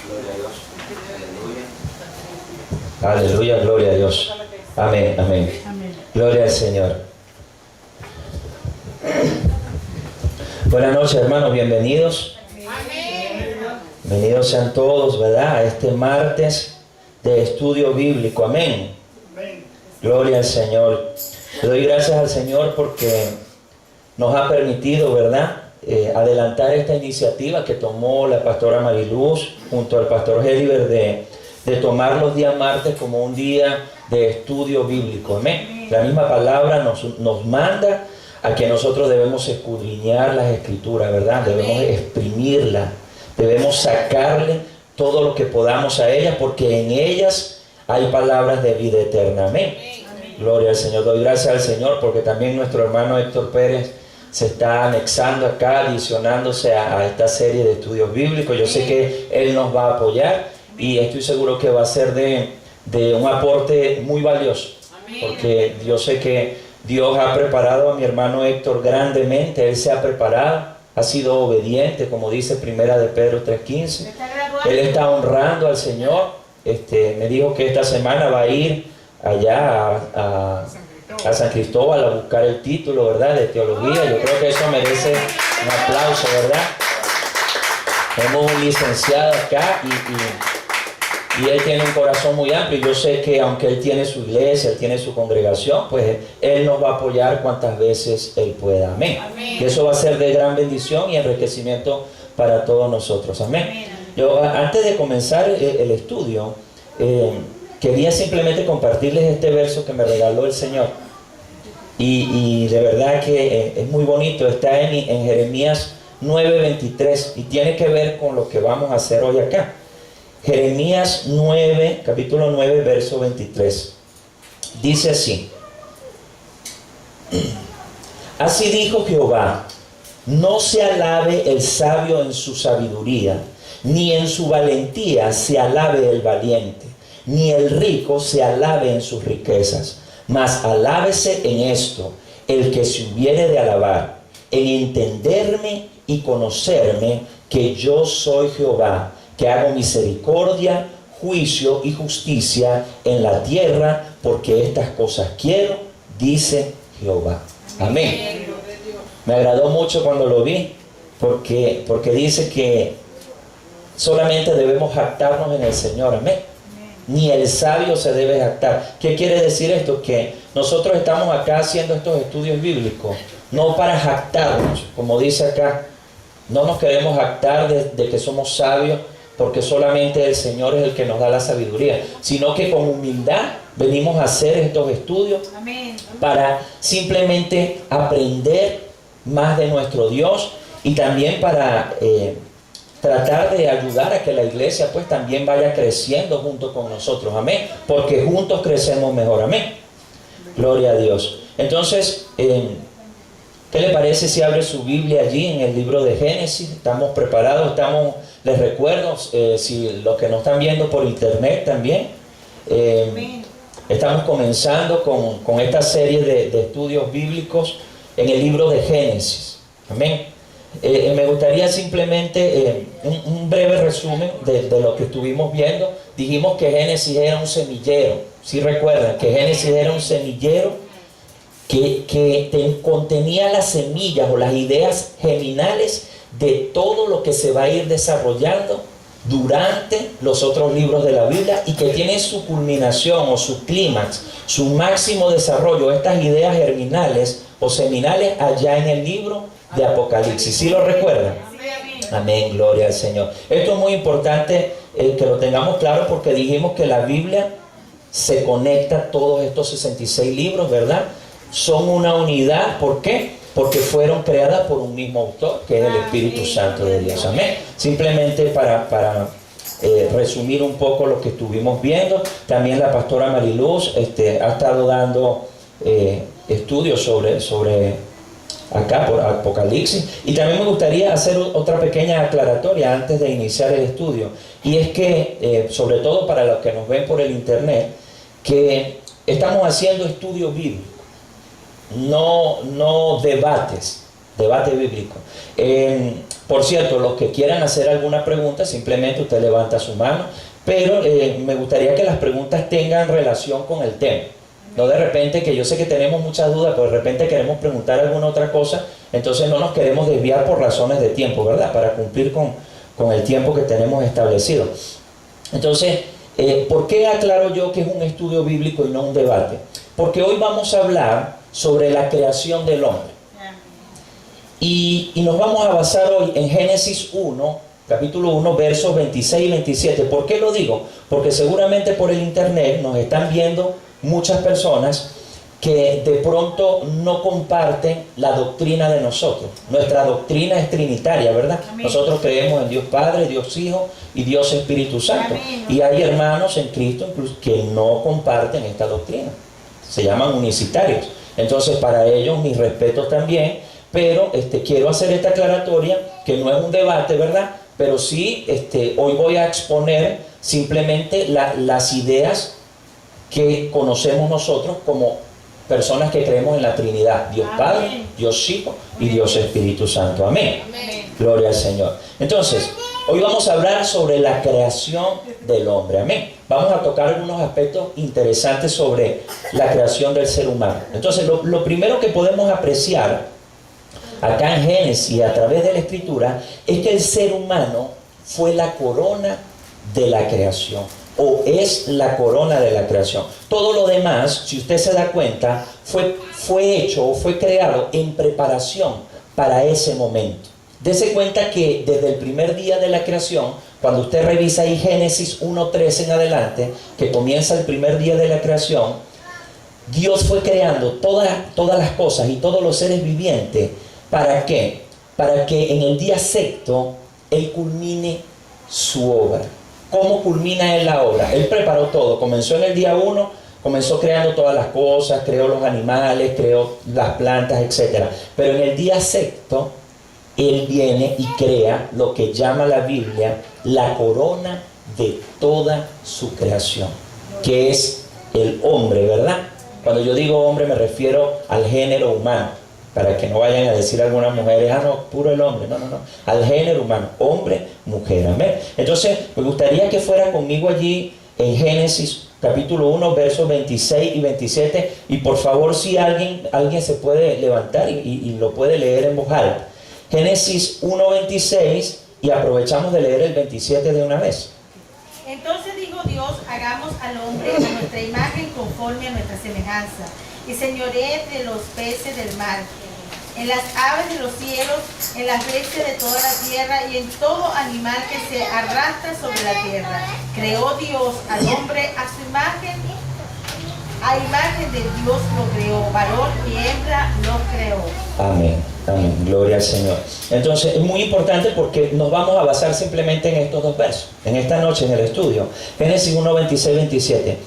Gloria a Dios. Aleluya. Aleluya, gloria a Dios. Amén, amén. Gloria al Señor. Buenas noches, hermanos, bienvenidos. Bienvenidos sean todos, ¿verdad? A este martes de estudio bíblico. Amén. Gloria al Señor. Le doy gracias al Señor porque nos ha permitido, ¿verdad?, adelantar esta iniciativa que tomó la pastora Mariluz junto al pastor Heliber de tomar los días martes como un día de estudio bíblico. Amén. La misma palabra nos manda a que nosotros debemos escudriñar las escrituras, ¿verdad? Debemos exprimirlas, debemos sacarle todo lo que podamos a ellas, porque en ellas hay palabras de vida eterna. Amén. Gloria al Señor. Doy gracias al Señor porque también nuestro hermano Héctor Pérez se está anexando acá, adicionándose a esta serie de estudios bíblicos. Yo sé que él nos va a apoyar y estoy seguro que va a ser de un aporte muy valioso, porque yo sé que Dios ha preparado a mi hermano Héctor grandemente. Él se ha preparado, ha sido obediente, como dice Primera de Pedro 3:15. Él está honrando al Señor. Me dijo que esta semana va a ir allá a San Cristóbal a buscar el título, ¿verdad?, de teología. Yo creo que eso merece un aplauso, ¿verdad? Tenemos un licenciado acá y él tiene un corazón muy amplio. Y yo sé que aunque él tiene su iglesia, él tiene su congregación, pues él nos va a apoyar cuantas veces él pueda. Amén. Y eso va a ser de gran bendición y enriquecimiento para todos nosotros. Amén. Yo, antes de comenzar el estudio, quería simplemente compartirles este verso que me regaló el Señor. Y de verdad que es muy bonito. Está en Jeremías 9:23 y tiene que ver con lo que vamos a hacer hoy acá. Jeremías 9, capítulo 9, verso 23. Dice así: Así dijo Jehová: no se alabe el sabio en su sabiduría, ni en su valentía se alabe el valiente, ni el rico se alabe en sus riquezas, mas alábese en esto el que se hubiere de alabar, en entenderme y conocerme, que yo soy Jehová, que hago misericordia, juicio y justicia en la tierra, porque estas cosas quiero, dice Jehová. Amén. Me agradó mucho cuando lo vi, porque dice que solamente debemos jactarnos en el Señor. Amén. Ni el sabio se debe jactar. ¿Qué quiere decir esto? Que nosotros estamos acá haciendo estos estudios bíblicos no para jactarnos, como dice acá. No nos queremos jactar de que somos sabios, porque solamente el Señor es el que nos da la sabiduría, sino que con humildad venimos a hacer estos estudios. Amén. Para simplemente aprender más de nuestro Dios y también para tratar de ayudar a que la iglesia pues también vaya creciendo junto con nosotros. Amén. Porque juntos crecemos mejor. Amén. Gloria a Dios. Entonces, ¿qué le parece si abre su Biblia allí en el libro de Génesis? Estamos preparados, les recuerdo, si los que nos están viendo por internet también, estamos comenzando con esta serie de estudios bíblicos en el libro de Génesis. Amén. Me gustaría simplemente un breve resumen de lo que estuvimos viendo. Dijimos que Génesis era un semillero. ¿Sí recuerdan? Que Génesis era un semillero que contenía las semillas o las ideas germinales de todo lo que se va a ir desarrollando durante los otros libros de la Biblia, y que tiene su culminación o su clímax, su máximo desarrollo, estas ideas germinales o seminales, allá en el libro de Apocalipsis. ¿Sí lo recuerdan? Amén, gloria al Señor. Esto es muy importante que lo tengamos claro, porque dijimos que la Biblia se conecta a todos estos 66 libros, ¿verdad? Son una unidad. ¿Por qué? Porque fueron creadas por un mismo autor, que es el Espíritu Santo de Dios. Amén. Simplemente para resumir un poco lo que estuvimos viendo, también la pastora Mariluz ha estado dando estudios sobre acá por Apocalipsis. Y también me gustaría hacer otra pequeña aclaratoria antes de iniciar el estudio, y es que sobre todo para los que nos ven por el internet, que estamos haciendo estudio bíblico, no debates. Debate bíblico. Por cierto, los que quieran hacer alguna pregunta, simplemente usted levanta su mano, pero me gustaría que las preguntas tengan relación con el tema. No de repente, que yo sé que tenemos muchas dudas, pero de repente queremos preguntar alguna otra cosa, entonces no nos queremos desviar por razones de tiempo, ¿verdad? Para cumplir con el tiempo que tenemos establecido. Entonces, ¿por qué aclaro yo que es un estudio bíblico y no un debate? Porque hoy vamos a hablar sobre la creación del hombre. Y nos vamos a basar hoy en Génesis 1, capítulo 1, versos 26 y 27. ¿Por qué lo digo? Porque seguramente por el internet nos están viendo muchas personas que de pronto no comparten la doctrina de nosotros. Nuestra doctrina es trinitaria, ¿verdad? Amén. Nosotros creemos en Dios Padre, Dios Hijo y Dios Espíritu Santo. Amén. Y hay hermanos en Cristo incluso que no comparten esta doctrina. Se llaman unicitarios. Entonces, para ellos mis respetos también, pero quiero hacer esta aclaratoria, que no es un debate, ¿verdad? Pero sí, hoy voy a exponer simplemente las ideas que conocemos nosotros como personas que creemos en la Trinidad, Dios Padre, amén, Dios Hijo y Dios Espíritu Santo. Amén. Amén. Gloria al Señor. Entonces, hoy vamos a hablar sobre la creación del hombre. Amén. Vamos a tocar algunos aspectos interesantes sobre la creación del ser humano. Entonces, lo primero que podemos apreciar acá en Génesis, a través de la Escritura, es que el ser humano fue la corona de la creación, o es la corona de la creación. Todo lo demás, si usted se da cuenta, fue hecho o fue creado en preparación para ese momento. Dese cuenta que desde el primer día de la creación, cuando usted revisa ahí Génesis 1:3 en adelante, que comienza el primer día de la creación, Dios fue creando todas las cosas y todos los seres vivientes. ¿Para qué? Para que en el día sexto Él culmine su obra. ¿Cómo culmina Él la obra? Él preparó todo. Comenzó en el día 1, comenzó creando todas las cosas, creó los animales, creó las plantas, etc. Pero en el día sexto, Él viene y crea lo que llama la Biblia la corona de toda su creación, que es el hombre, ¿verdad? Cuando yo digo hombre me refiero al género humano. Para que no vayan a decir algunas mujeres, no, puro el hombre. No. Al género humano, hombre, mujer. Amén. Entonces, me gustaría que fuera conmigo allí en Génesis, capítulo 1, versos 26 y 27. Y por favor, si alguien se puede levantar y lo puede leer en voz alta. Génesis 1, 26, y aprovechamos de leer el 27 de una vez. Entonces dijo Dios, hagamos al hombre a nuestra imagen conforme a nuestra semejanza, y señoree de los peces del mar, en las aves de los cielos, en las bestias de toda la tierra y en todo animal que se arrastra sobre la tierra. Creó Dios al hombre a su imagen, a imagen de Dios lo creó, varón y hembra lo creó. Amén, amén, gloria al Señor. Entonces es muy importante porque nos vamos a basar simplemente en estos dos versos, en esta noche en el estudio. Génesis 1, 26, 27.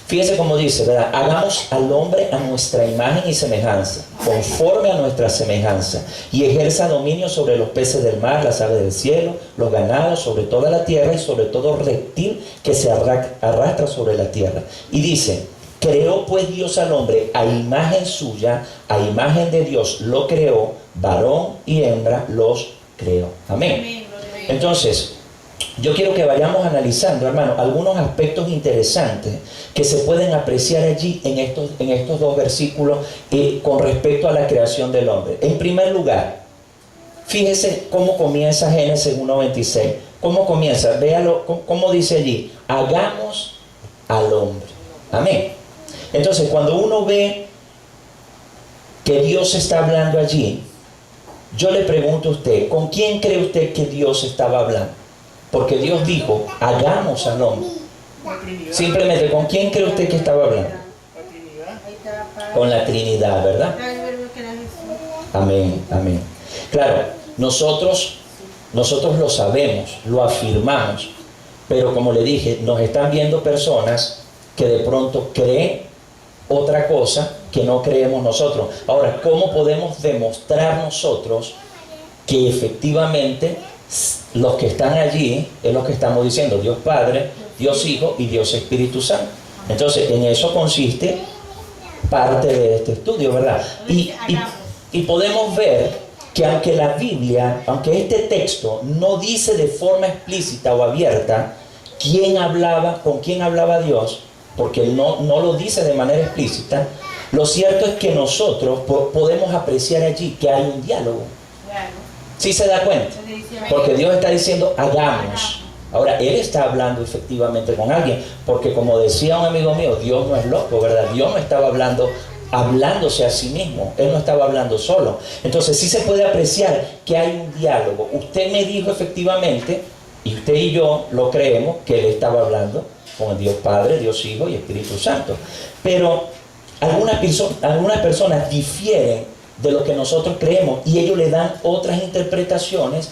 Fíjese cómo dice, ¿verdad? Hagamos al hombre a nuestra imagen y semejanza, conforme a nuestra semejanza, y ejerza dominio sobre los peces del mar, las aves del cielo, los ganados, sobre toda la tierra y sobre todo reptil que se arrastra sobre la tierra. Y dice, creó pues Dios al hombre a imagen suya, a imagen de Dios lo creó, varón y hembra los creó. Amén. Entonces, yo quiero que vayamos analizando, hermano, algunos aspectos interesantes que se pueden apreciar allí en estos dos versículos con respecto a la creación del hombre. En primer lugar, fíjese cómo comienza Génesis 1:26. ¿Cómo comienza? Véalo, cómo dice allí. Hagamos al hombre. Amén. Entonces, cuando uno ve que Dios está hablando allí, yo le pregunto a usted, ¿con quién cree usted que Dios estaba hablando? Porque Dios dijo, hagamos al hombre. Simplemente, ¿con quién cree usted que estaba hablando? Con la Trinidad, ¿verdad? Amén, amén. Claro, nosotros lo sabemos, lo afirmamos, pero como le dije, nos están viendo personas que de pronto creen otra cosa que no creemos nosotros. Ahora, ¿cómo podemos demostrar nosotros que efectivamente los que están allí es lo que estamos diciendo, Dios Padre, Dios Hijo y Dios Espíritu Santo? Entonces, en eso consiste parte de este estudio, ¿verdad? Y podemos ver que aunque la Biblia, aunque este texto no dice de forma explícita o abierta con quién hablaba Dios, porque no lo dice de manera explícita, lo cierto es que nosotros podemos apreciar allí que hay un diálogo. ¿Sí se da cuenta? Porque Dios está diciendo, hagamos. Ahora, Él está hablando efectivamente con alguien, porque como decía un amigo mío, Dios no es loco, ¿verdad? Dios no estaba hablándose a sí mismo, Él no estaba hablando solo. Entonces sí se puede apreciar que hay un diálogo. Usted me dijo efectivamente, y usted y yo lo creemos, que Él estaba hablando con Dios Padre, Dios Hijo y Espíritu Santo. Pero algunas personas difieren de lo que nosotros creemos y ellos le dan otras interpretaciones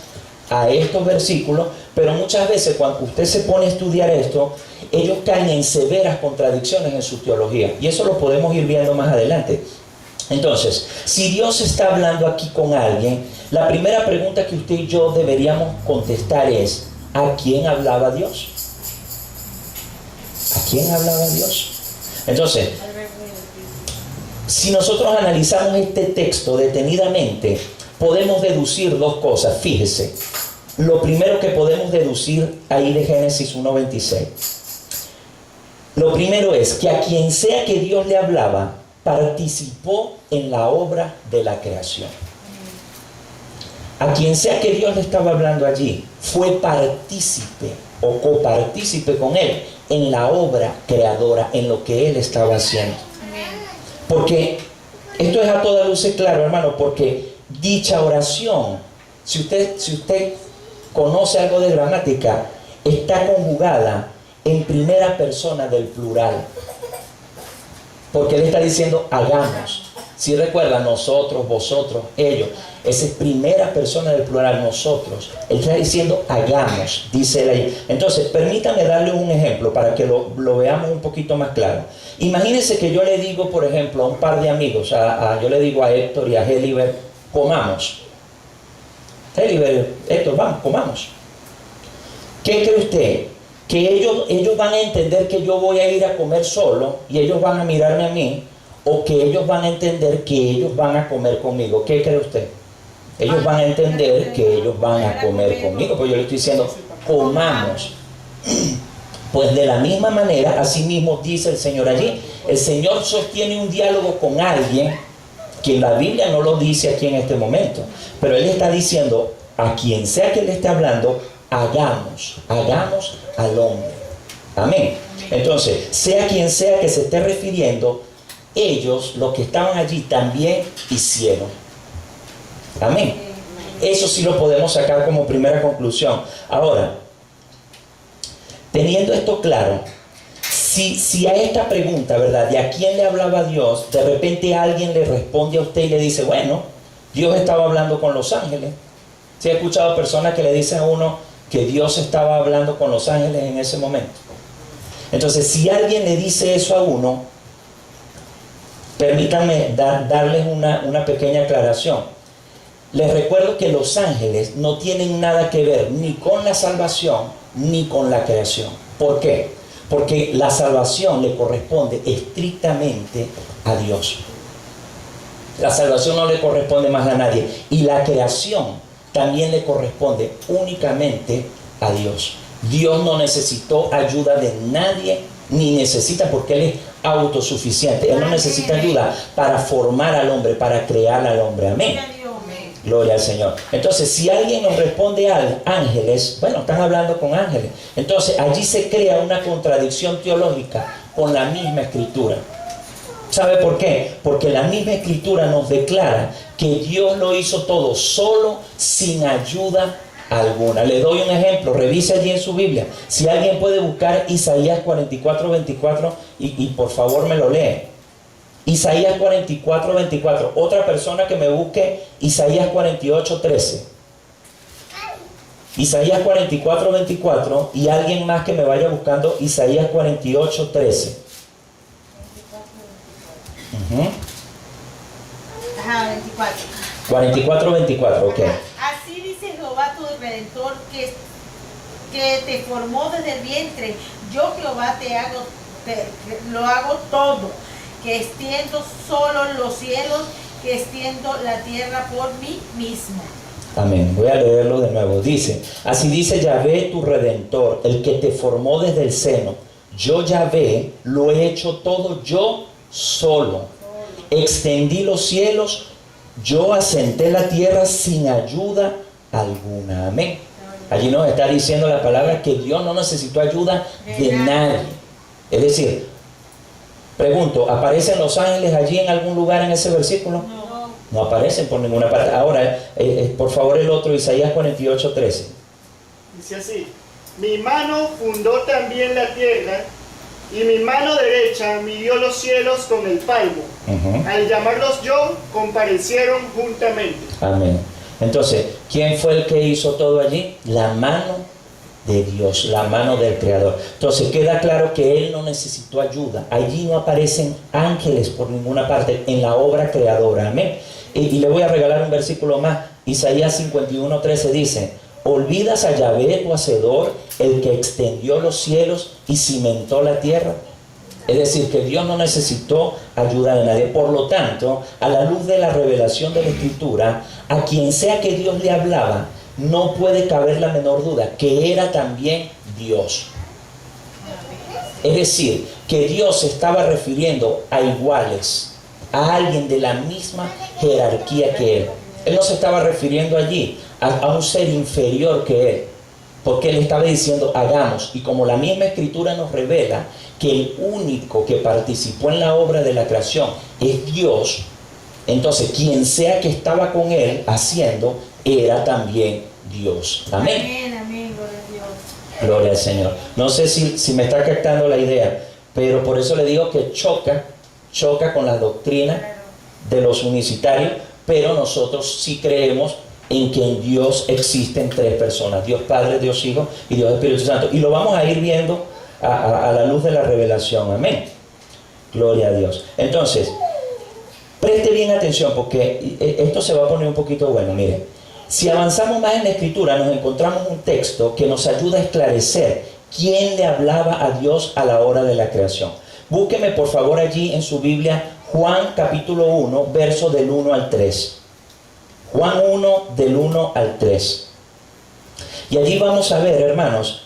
a estos versículos, pero muchas veces cuando usted se pone a estudiar esto, ellos caen en severas contradicciones en su teología, y eso lo podemos ir viendo más adelante. Entonces, si Dios está hablando aquí con alguien, la primera pregunta que usted y yo deberíamos contestar es, ¿a quién hablaba Dios? ¿A quién hablaba Dios? Entonces, si nosotros analizamos este texto detenidamente, podemos deducir dos cosas. Fíjese, lo primero que podemos deducir ahí de Génesis 1:26. Lo primero es que a quien sea que Dios le hablaba, participó en la obra de la creación. A quien sea que Dios le estaba hablando allí, fue partícipe o copartícipe con Él en la obra creadora, en lo que Él estaba haciendo. Porque esto es a toda luz claro, hermano, porque dicha oración, si usted conoce algo de gramática, está conjugada en primera persona del plural, porque Él está diciendo hagamos. Si recuerda, nosotros, vosotros, ellos, esa es primera persona del plural, nosotros. Él está diciendo hagamos, dice él ahí. Entonces permítame darle un ejemplo para que lo veamos un poquito más claro. Imagínense que yo le digo, por ejemplo, a un par de amigos, yo le digo a Héctor y a Heliber, comamos. Heliber, Héctor, vamos, comamos. ¿Qué cree usted? Que ellos van a entender que yo voy a ir a comer solo y ellos van a mirarme a mí, o que ellos van a entender que ellos van a comer conmigo. ¿Qué cree usted? Ellos van a entender que ellos van a comer conmigo, porque yo le estoy diciendo comamos. Pues de la misma manera, así mismo dice el Señor allí. El Señor sostiene un diálogo con alguien que la Biblia no lo dice aquí en este momento, pero Él está diciendo a quien sea que le esté hablando, hagamos al hombre. Amén. Entonces, sea quien sea que se esté refiriendo, ellos, los que estaban allí, también hicieron. Amén. Eso sí lo podemos sacar como primera conclusión. Ahora, teniendo esto claro, si a esta pregunta, ¿verdad?, de a quién le hablaba Dios, de repente alguien le responde a usted y le dice, bueno, Dios estaba hablando con los ángeles. ¿Sí he escuchado personas que le dicen a uno que Dios estaba hablando con los ángeles en ese momento? Entonces, si alguien le dice eso a uno, permítanme darles una pequeña aclaración. Les recuerdo que los ángeles no tienen nada que ver ni con la salvación ni con la creación. ¿Por qué? Porque la salvación le corresponde estrictamente a Dios. La salvación no le corresponde más a nadie. Y la creación también le corresponde únicamente a Dios. Dios no necesitó ayuda de nadie, ni necesita, porque Él es autosuficiente. Él no necesita ayuda para formar al hombre, para crear al hombre. Amén. Gloria al Señor. Entonces, si alguien nos responde a ángeles, bueno, están hablando con ángeles. Entonces, allí se crea una contradicción teológica con la misma Escritura. ¿Sabe por qué? Porque la misma Escritura nos declara que Dios lo hizo todo solo, sin ayuda alguna. Le doy un ejemplo, revise allí en su Biblia. Si alguien puede buscar Isaías 44:24 y por favor me lo lee. Isaías 44:24. Otra persona que me busque Isaías 48:13. Isaías 44:24 y alguien más que me vaya buscando Isaías 48:13. Ajá, 24. 44:24, ok. Así dice Jehová tu Redentor, que te formó desde el vientre. Yo Jehová lo hago todo, que extiendo solo los cielos que extiendo la tierra por mí mismo. Amén. Voy a leerlo de nuevo. Dice, así dice Yahvé tu Redentor, el que te formó desde el seno. Yo Yahvé lo he hecho todo yo solo. Extendí los cielos, yo asenté la tierra sin ayuda alguna. Amén. Allí nos está diciendo la palabra que Dios no necesitó ayuda de nadie. Es decir, pregunto, ¿aparecen los ángeles allí en algún lugar en ese versículo? No aparecen por ninguna parte. Ahora, por favor, el otro, Isaías 48:13. Dice así: mi mano fundó también la tierra, y mi mano derecha midió los cielos con el palmo. Al llamarlos yo, comparecieron juntamente. Amén. Entonces, ¿quién fue el que hizo todo allí? La mano de Dios, la mano del Creador. Entonces queda claro que Él no necesitó ayuda. Allí no aparecen ángeles por ninguna parte en la obra creadora. Amén. Y le voy a regalar un versículo más. Isaías 51:13 dice: ¿olvidas a Yahvé tu Hacedor, el que extendió los cielos y cimentó la tierra? Es decir, que Dios no necesitó ayuda de nadie. Por lo tanto, a la luz de la revelación de la Escritura, a quien sea que Dios le hablaba, no puede caber la menor duda que era también Dios. Es decir, que Dios se estaba refiriendo a iguales, a alguien de la misma jerarquía que Él. Él no se estaba refiriendo allí a un ser inferior que Él, porque Él estaba diciendo hagamos. Y como la misma Escritura nos revela que el único que participó en la obra de la creación es Dios, entonces quien sea que estaba con Él haciendo era también Dios. Amén. Amén, amén, gloria a Dios. Gloria al Señor. No sé si me está captando la idea, pero por eso le digo que choca con la doctrina de los unicitarios, pero nosotros sí creemos en que en Dios existen tres personas: Dios Padre, Dios Hijo y Dios Espíritu Santo. Y lo vamos a ir viendo a la luz de la revelación. Amén. Gloria a Dios. Entonces, preste bien atención porque esto se va a poner un poquito bueno. Mire, si avanzamos más en la Escritura, nos encontramos un texto que nos ayuda a esclarecer quién le hablaba a Dios a la hora de la creación. Búsqueme por favor allí en su Biblia Juan capítulo 1, verso del 1 al 3. Juan 1, del 1 al 3. Y allí vamos a ver, hermanos,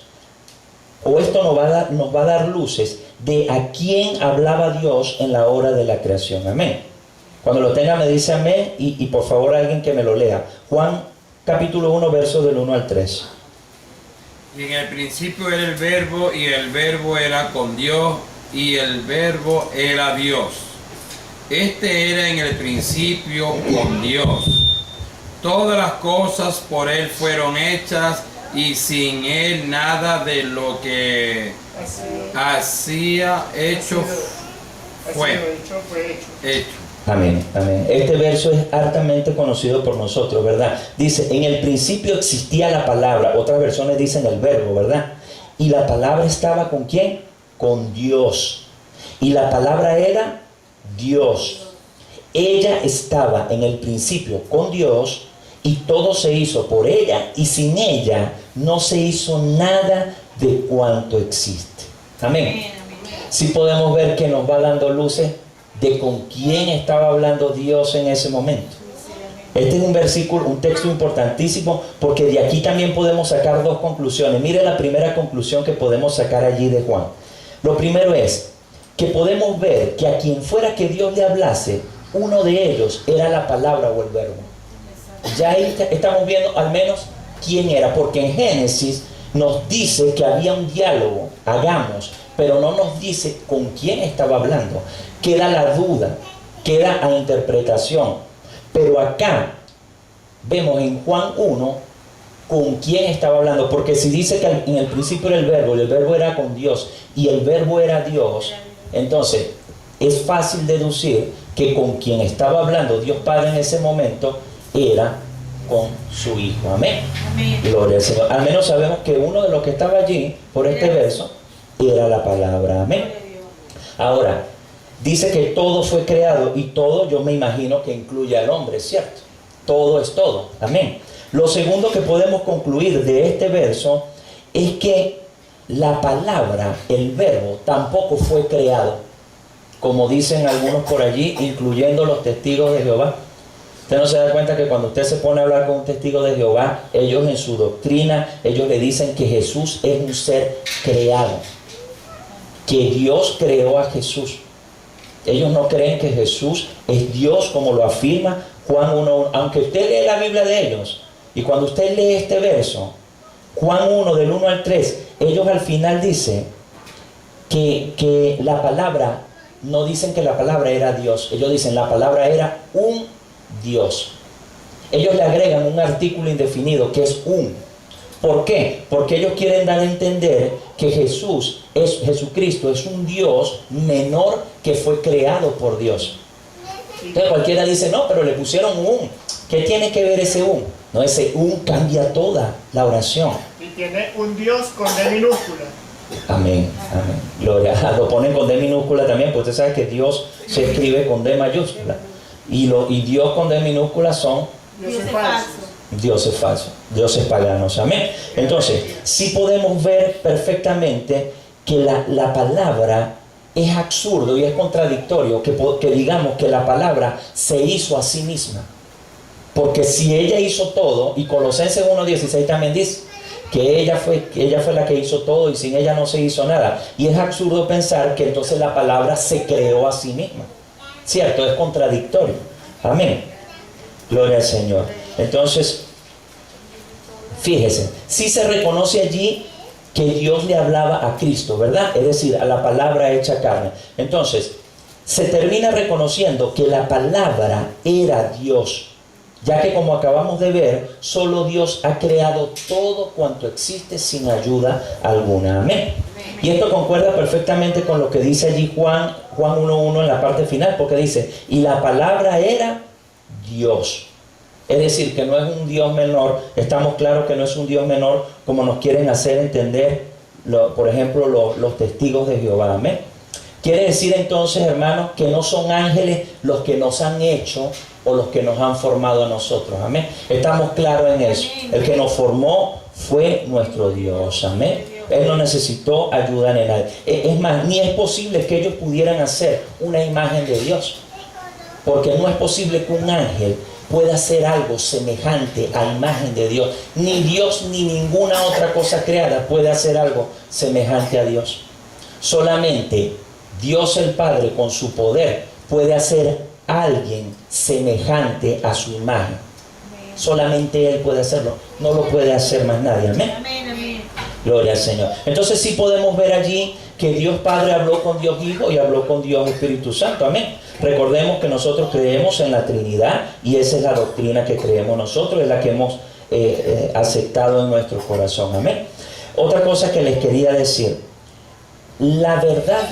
o esto nos va a dar luces de a quién hablaba Dios en la hora de la creación. Amén. Cuando lo tenga me dice amén y por favor alguien que me lo lea. Juan capítulo 1, verso del 1 al 3. Y en el principio era el Verbo, y el Verbo era con Dios, y el Verbo era Dios. Este era en el principio con Dios. Todas las cosas por Él fueron hechas, y sin Él nada de lo que hacía hecho fue hecho. Amén, amén. Este verso es hartamente conocido por nosotros, ¿verdad? Dice, en el principio existía la palabra. Otras versiones dicen el verbo, ¿verdad? Y la palabra estaba ¿con quién? Con Dios. Y la palabra era Dios. Ella estaba en el principio con Dios, y todo se hizo por ella, y sin ella no se hizo nada de cuanto existe. Amén. Sí podemos ver que nos va dando luces de con quién estaba hablando Dios en ese momento. Este es un versículo, un texto importantísimo, porque de aquí también podemos sacar dos conclusiones. Mire la primera conclusión que podemos sacar allí de Juan. Lo primero es que podemos ver que a quien fuera que Dios le hablase, uno de ellos era la palabra o el verbo. Ya ahí estamos viendo al menos quién era, porque en Génesis nos dice que había un diálogo, hagamos, pero no nos dice con quién estaba hablando. Queda la duda, queda a interpretación. Pero acá vemos en Juan 1 con quién estaba hablando, porque si dice que en el principio era el verbo, y el verbo era con Dios, y el verbo era Dios, entonces es fácil deducir que con quien estaba hablando Dios Padre en ese momento era con su Hijo. Amén. Amén. Gloria al Señor. Al menos sabemos que uno de los que estaba allí por este verso era la palabra. Amén. Ahora, dice que todo fue creado, y todo yo me imagino que incluye al hombre, ¿cierto? Todo es todo. Amén. Lo segundo que podemos concluir de este verso es que la palabra, el verbo, tampoco fue creado, como dicen algunos por allí, incluyendo los testigos de Jehová. Usted no se da cuenta que cuando usted se pone a hablar con un testigo de Jehová, ellos en su doctrina, ellos le dicen que Jesús es un ser creado, que Dios creó a Jesús. Ellos no creen que Jesús es Dios como lo afirma Juan 1, aunque usted lee la Biblia de ellos, y cuando usted lee este verso, Juan 1 del 1 al 3, ellos al final dicen que la palabra, no dicen que la palabra era Dios, ellos dicen la palabra era un Dios. Ellos le agregan un artículo indefinido que es un. ¿Por qué? Porque ellos quieren dar a entender que Jesucristo es un Dios menor que fue creado por Dios. Entonces cualquiera dice, no, pero le pusieron un. ¿Qué tiene que ver ese un? No, ese un cambia toda la oración. Y tiene un Dios con D minúscula. Amén, amén. Gloria. Lo ponen con D minúscula también, porque usted sabe que Dios se escribe con D mayúscula. Y Dios con D minúscula son Dioses falsos. dioses falsos, dioses paganos. Amén. Entonces, sí podemos ver perfectamente que la palabra es absurdo y es contradictorio que digamos que la palabra se hizo a sí misma. Porque si ella hizo todo, y Colosenses 1:16 también dice que ella fue la que hizo todo y sin ella no se hizo nada. Y es absurdo pensar que entonces la palabra se creó a sí misma. Cierto, es contradictorio. Amén. Gloria al Señor. Entonces, fíjese, sí se reconoce allí que Dios le hablaba a Cristo, ¿verdad? Es decir, a la palabra hecha carne. Entonces, se termina reconociendo que la palabra era Dios, ya que como acabamos de ver, solo Dios ha creado todo cuanto existe sin ayuda alguna. Amén. Y esto concuerda perfectamente con lo que dice allí Juan 1:1 en la parte final, porque dice, y la palabra era Dios. Es decir, que no es un Dios menor. Estamos claros que no es un Dios menor como nos quieren hacer entender, por ejemplo, los testigos de Jehová. Amén. Quiere decir entonces, hermanos, que no son ángeles los que nos han hecho o los que nos han formado a nosotros. Amén. Estamos claros en eso. El que nos formó fue nuestro Dios. Amén. Él no necesitó ayuda de nadie. Es más, ni es posible que ellos pudieran hacer una imagen de Dios. Porque no es posible que un ángel pueda hacer algo semejante a imagen de Dios. Ni Dios ni ninguna otra cosa creada puede hacer algo semejante a Dios. Solamente Dios el Padre con su poder puede hacer a alguien semejante a su imagen. Solamente Él puede hacerlo. No lo puede hacer más nadie. Amén. Amén, amén. Gloria al Señor. Entonces sí podemos ver allí que Dios Padre habló con Dios Hijo y habló con Dios Espíritu Santo. Amén. Recordemos que nosotros creemos en la Trinidad y esa es la doctrina que creemos nosotros, es la que hemos aceptado en nuestro corazón. Amén. Otra cosa que les quería decir, la verdad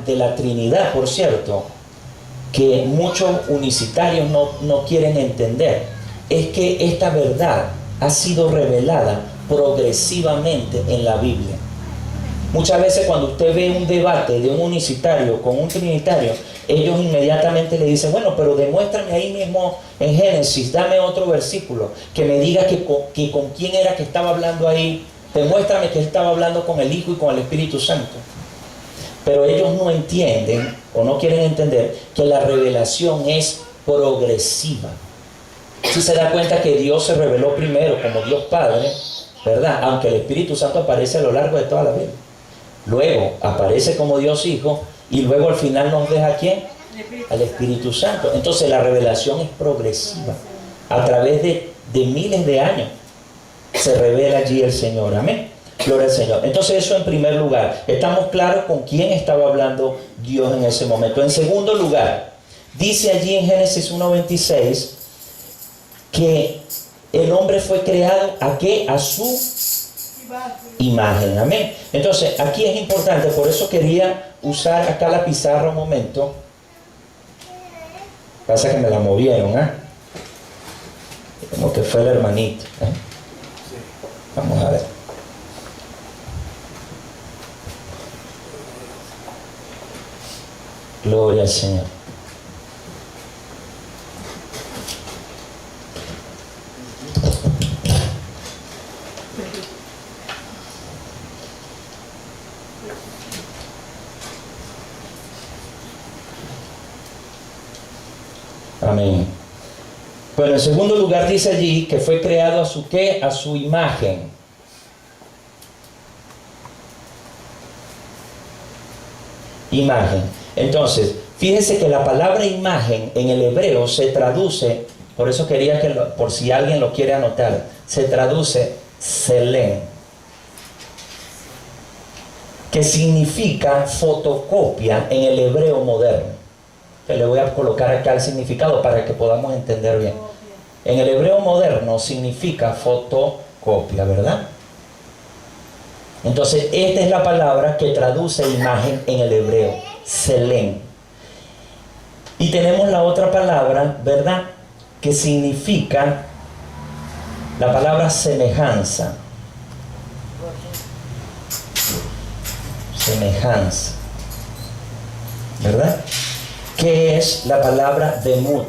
de la Trinidad, por cierto, que muchos unicitarios no quieren entender, es que esta verdad ha sido revelada progresivamente en la Biblia. Muchas veces cuando usted ve un debate de un unicitario con un trinitario, ellos inmediatamente le dicen, bueno, pero demuéstrame ahí mismo en Génesis, dame otro versículo que me diga que con quién era que estaba hablando ahí, demuéstrame que él estaba hablando con el Hijo y con el Espíritu Santo. Pero ellos no entienden o no quieren entender que la revelación es progresiva. Si se da cuenta que Dios se reveló primero como Dios Padre, ¿verdad? Aunque el Espíritu Santo aparece a lo largo de toda la Biblia. Luego aparece como Dios Hijo y luego al final nos deja ¿a quién? Al Espíritu Santo. Entonces la revelación es progresiva. A través de miles de años se revela allí el Señor. Amén. Gloria al Señor. Entonces eso en primer lugar. Estamos claros con quién estaba hablando Dios en ese momento. En segundo lugar, dice allí en Génesis 1:26 que el hombre fue creado ¿a qué? A su imagen. Amén. Entonces aquí es importante, por eso quería usar acá la pizarra un momento. Pasa que me la movieron, como que fue el hermanito. Vamos a ver. Gloria al Señor. Amén. Bueno, en segundo lugar dice allí que fue creado a su ¿qué? A su imagen. Imagen. Entonces, fíjese que la palabra imagen en el hebreo se traduce, por eso quería que, por si alguien lo quiere anotar, se traduce selén, que significa fotocopia en el hebreo moderno. Que le voy a colocar acá el significado para que podamos entender bien. En el hebreo moderno significa fotocopia, ¿verdad? Entonces, esta es la palabra que traduce imagen en el hebreo, selén. Y tenemos la otra palabra, ¿verdad? Que significa la palabra semejanza. Semejanza. ¿Verdad? Que es la palabra demut.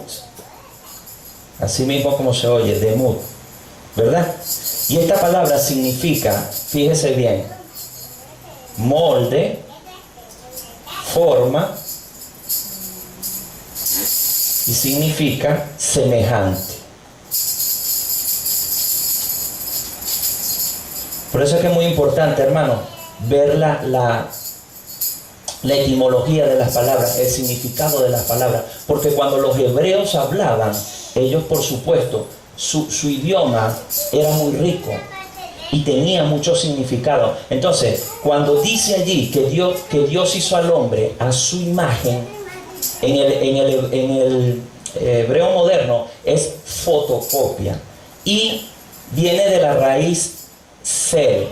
Así mismo como se oye, demut. ¿Verdad? Y esta palabra significa, fíjese bien, molde, forma y significa semejante. Por eso es que es muy importante, hermano, ver la etimología de las palabras, el significado de las palabras, porque cuando los hebreos hablaban, ellos por supuesto, su idioma era muy rico y tenía mucho significado. Entonces, cuando dice allí que Dios hizo al hombre a su imagen, en el hebreo moderno es fotocopia y viene de la raíz ser,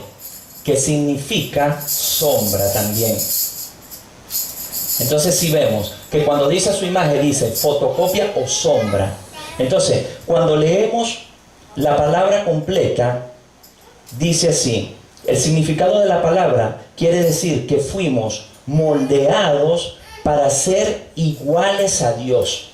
que significa sombra también. Entonces, si vemos que cuando dice a su imagen dice fotocopia o sombra. Entonces, cuando leemos la palabra completa, dice así: el significado de la palabra quiere decir que fuimos moldeados para ser iguales a Dios.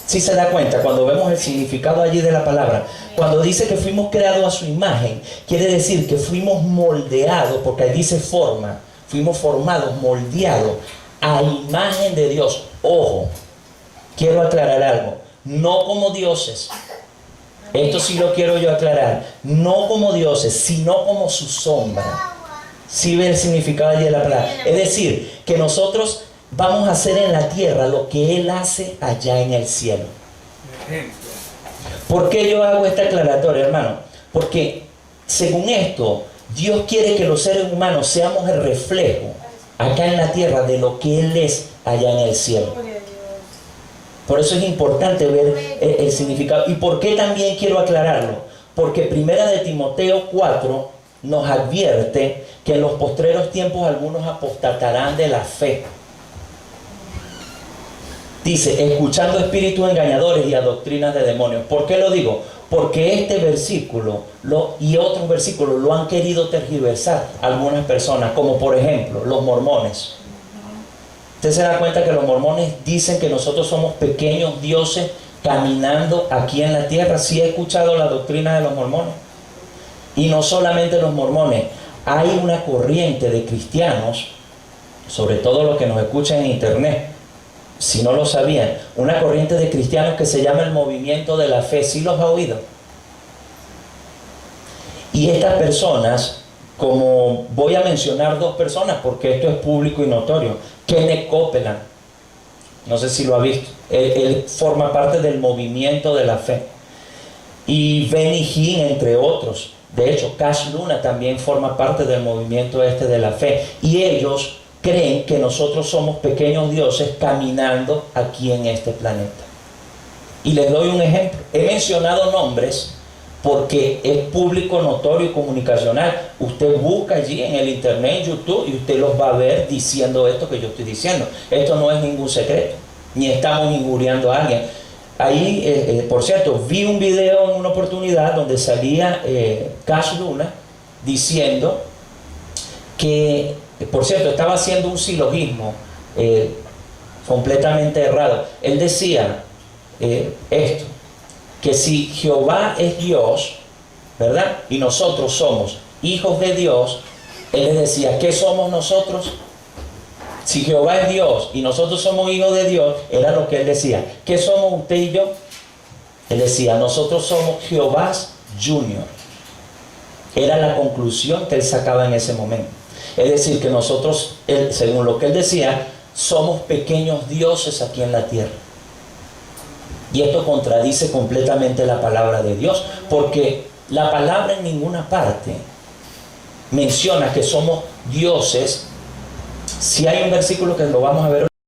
¿Sí se da cuenta? Cuando vemos el significado allí de la palabra, cuando dice que fuimos creados a su imagen, quiere decir que fuimos moldeados, porque ahí dice forma, fuimos formados, moldeados a imagen de Dios. Ojo, quiero aclarar algo, no como dioses. Esto sí lo quiero yo aclarar. No como dioses, sino como su sombra. ¿Sí ve el significado allí de la palabra? Es decir, que nosotros vamos a hacer en la tierra lo que Él hace allá en el cielo. ¿Por qué yo hago esta aclaratoria, hermano? Porque según esto, Dios quiere que los seres humanos seamos el reflejo acá en la tierra de lo que Él es allá en el cielo. Por eso es importante ver el significado. ¿Y por qué también quiero aclararlo? Porque Primera de Timoteo 4 nos advierte que en los postreros tiempos algunos apostatarán de la fe. Dice, escuchando espíritus engañadores y a doctrinas de demonios. ¿Por qué lo digo? Porque este versículo y otros versículos lo han querido tergiversar algunas personas, como por ejemplo los mormones. Usted se da cuenta que los mormones dicen que nosotros somos pequeños dioses caminando aquí en la tierra. ¿Sí he escuchado la doctrina de los mormones? Y no solamente los mormones, hay una corriente de cristianos, sobre todo los que nos escuchan en internet, si no lo sabían, una corriente de cristianos que se llama el movimiento de la fe. ¿Sí los ha oído? Y estas personas, como voy a mencionar dos personas porque esto es público y notorio, Kenneth Copeland, no sé si lo ha visto, él forma parte del movimiento de la fe, y Benny Hinn, entre otros. De hecho, Cash Luna también forma parte del movimiento de la fe, y ellos creen que nosotros somos pequeños dioses caminando aquí en este planeta. Y les doy un ejemplo. He mencionado nombres porque es público, notorio y comunicacional. Usted busca allí en el internet, en YouTube, y usted los va a ver diciendo esto que yo estoy diciendo. Esto no es ningún secreto, ni estamos injuriando a alguien. Ahí, por cierto, vi un video en una oportunidad donde salía Cash Luna diciendo que, por cierto, estaba haciendo un silogismo completamente errado. Él decía esto, que si Jehová es Dios, ¿verdad? Y nosotros somos hijos de Dios, él les decía, ¿qué somos nosotros? Si Jehová es Dios y nosotros somos hijos de Dios, era lo que él decía. ¿Qué somos usted y yo? Él decía, nosotros somos Jehovás Junior. Era la conclusión que él sacaba en ese momento. Es decir, que nosotros, según lo que él decía, somos pequeños dioses aquí en la tierra. Y esto contradice completamente la palabra de Dios, porque la palabra en ninguna parte menciona que somos dioses. Si hay un versículo que lo vamos a ver